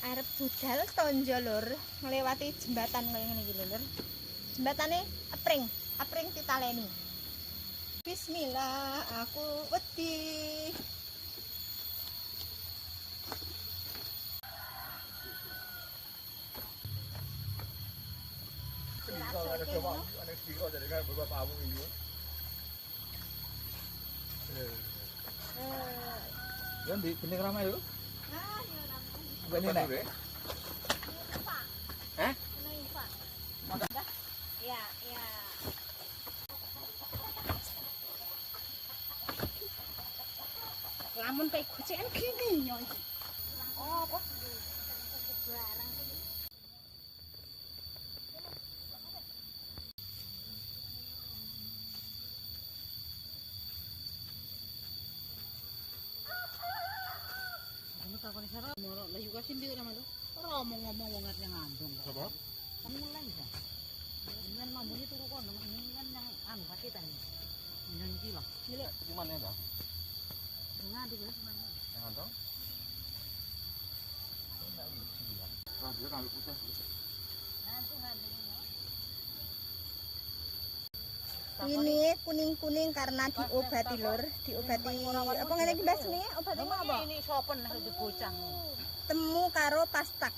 arep budal tonjo lur, nglewati jembatan kaya ngene iki lur. Jembatane apring ditaleni. Bismillah, aku wedi. Yan di pining ramai lho. Nah, ya lampung. Bukan ini nek. Pak. Hah? Ini Pak. Ya, ya. Lamun pe gocekan gini yo. Oh, kok barang. Takon sara moro lah juga sindi nama tu. Ora ngomong wong ngerti ngandung. Apa? Kamu mulai ya. Dengan mamune turu kono dengan yang anu paketan. Yang iki lah. Gila, gimana ya, Bang? Ngadi wis mana. Yang antong? Wah, dia ngambil putih. Nanti ngadi. Ini kuning-kuning karena diobati lur, diobati apa ngene iki Mbak jenenge? Obate apa? Ini sopen nek bocah. Temu karo pastak.